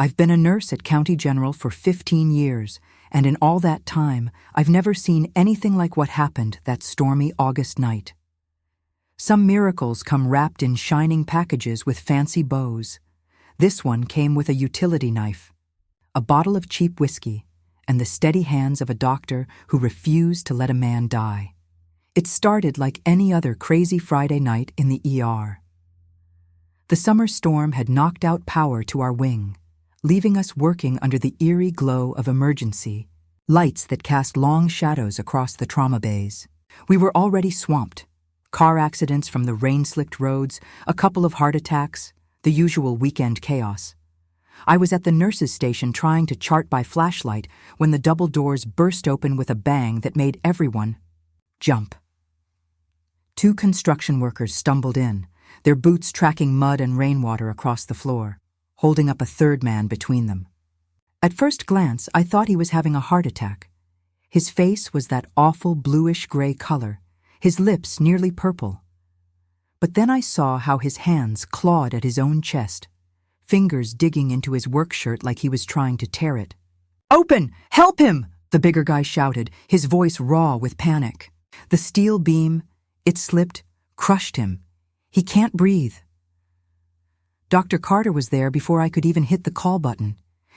I've been a nurse at County General for 15 years, and in all that time, I've never seen anything like what happened that stormy August night. Some miracles come wrapped in shining packages with fancy bows. This one came with a utility knife, a bottle of cheap whiskey, and the steady hands of a doctor who refused to let a man die. It started like any other crazy Friday night in the ER. The summer storm had knocked out power to our wing, leaving us working under the eerie glow of emergency, lights that cast long shadows across the trauma bays. We were already swamped. Car accidents from the rain-slicked roads, a couple of heart attacks, the usual weekend chaos. I was at the nurses' station trying to chart by flashlight when the double doors burst open with a bang that made everyone jump. 2 construction workers stumbled in, their boots tracking mud and rainwater across the floor, holding up a third man between them. At first glance, I thought he was having a heart attack. His face was that awful bluish-gray color, his lips nearly purple. But then I saw how his hands clawed at his own chest, fingers digging into his work shirt like he was trying to tear it. "Open! Help him!" the bigger guy shouted, his voice raw with panic. The steel beam, it slipped, crushed him. He can't breathe. Dr. Carter was there before I could even hit the call button.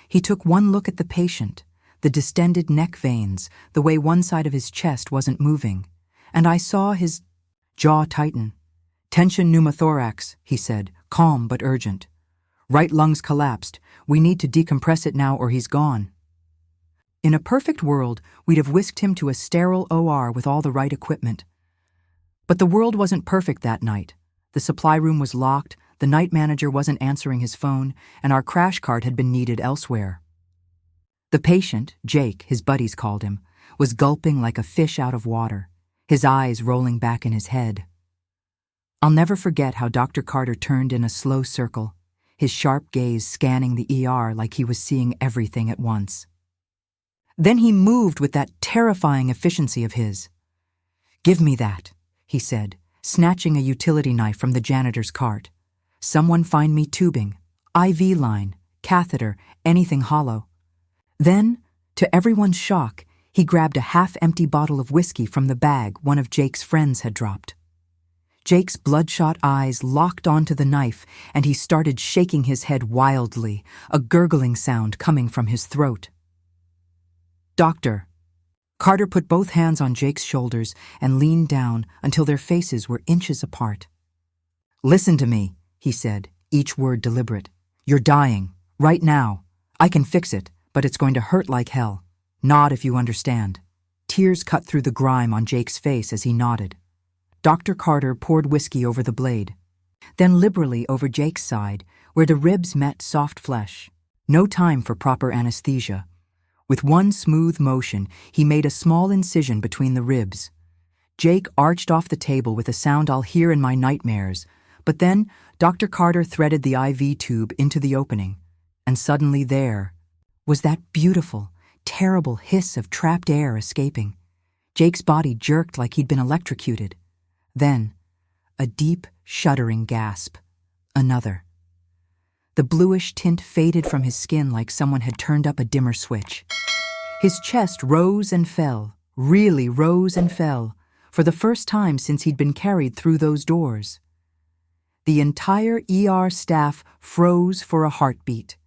He took one look at the patient, the distended neck veins, the way one side of his chest wasn't moving, and I saw his jaw tighten. "Tension pneumothorax," he said, calm but urgent. "Right lung's collapsed. We need to decompress it now or he's gone." In a perfect world, we'd have whisked him to a sterile OR with all the right equipment. But the world wasn't perfect that night. The supply room was locked, the night manager wasn't answering his phone, and our crash cart had been needed elsewhere. The patient, Jake, his buddies called him, was gulping like a fish out of water, his eyes rolling back in his head. I'll never forget how Dr. Carter turned in a slow circle, his sharp gaze scanning the ER like he was seeing everything at once. Then he moved with that terrifying efficiency of his. "Give me that," he said, snatching a utility knife from the janitor's cart. "Someone find me tubing, IV line, catheter, anything hollow." Then, to everyone's shock, he grabbed a half-empty bottle of whiskey from the bag one of Jake's friends had dropped. Jake's bloodshot eyes locked onto the knife, and he started shaking his head wildly, a gurgling sound coming from his throat. "Doctor." Carter put both hands on Jake's shoulders and leaned down until their faces were inches apart. "Listen to me," he said, each word deliberate. "You're dying, right now. I can fix it, but it's going to hurt like hell. Nod if you understand." Tears cut through the grime on Jake's face as he nodded. Dr. Carter poured whiskey over the blade, then liberally over Jake's side, where the ribs met soft flesh. No time for proper anesthesia. With one smooth motion, he made a small incision between the ribs. Jake arched off the table with a sound I'll hear in my nightmares, but then Dr. Carter threaded the IV tube into the opening, and suddenly there was that beautiful, terrible hiss of trapped air escaping. Jake's body jerked like he'd been electrocuted. Then, a deep, shuddering gasp. Another. The bluish tint faded from his skin like someone had turned up a dimmer switch. His chest rose and fell, really rose and fell, for the first time since he'd been carried through those doors. The entire ER staff froze for a heartbeat.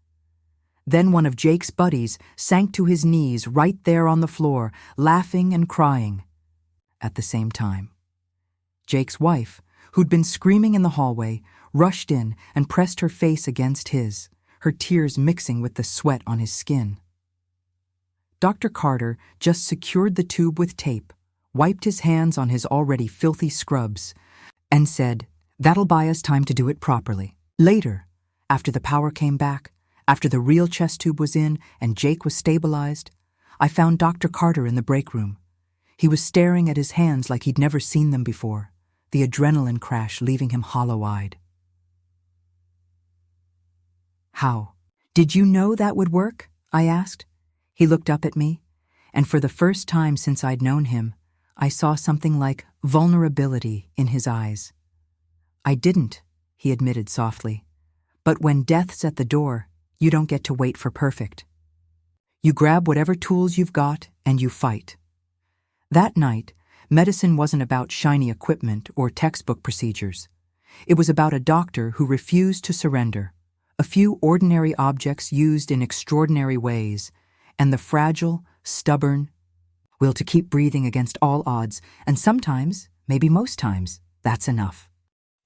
Then one of Jake's buddies sank to his knees right there on the floor, laughing and crying at the same time. Jake's wife, who'd been screaming in the hallway, rushed in and pressed her face against his, her tears mixing with the sweat on his skin. Dr. Carter just secured the tube with tape, wiped his hands on his already filthy scrubs, and said, "That'll buy us time to do it properly. Later, after the power came back, after the real chest tube was in and Jake was stabilized, I found Dr. Carter in the break room. He was staring at his hands like he'd never seen them before, the adrenaline crash leaving him hollow-eyed." "How? Did you know that would work?" I asked. He looked up at me, and for the first time since I'd known him, I saw something like vulnerability in his eyes. "I didn't," he admitted softly. "But when death's at the door, You don't get to wait for perfect. You grab whatever tools you've got and you fight. That night, medicine wasn't about shiny equipment or textbook procedures. It was about a doctor who refused to surrender, a few ordinary objects used in extraordinary ways, and the fragile, stubborn will to keep breathing against all odds, and sometimes, maybe most times, that's enough.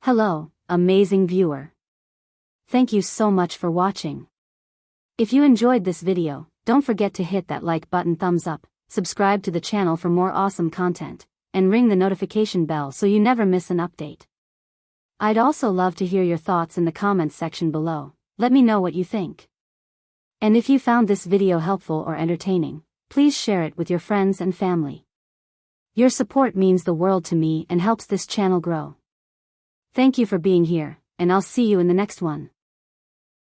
Hello, amazing viewer. Thank you so much for watching. If you enjoyed this video, don't forget to hit that like button, thumbs up, subscribe to the channel for more awesome content, and ring the notification bell so you never miss an update. I'd also love to hear your thoughts in the comments section below. Let me know what you think. And if you found this video helpful or entertaining, please share it with your friends and family. Your support means the world to me and helps this channel grow. Thank you for being here, and I'll see you in the next one.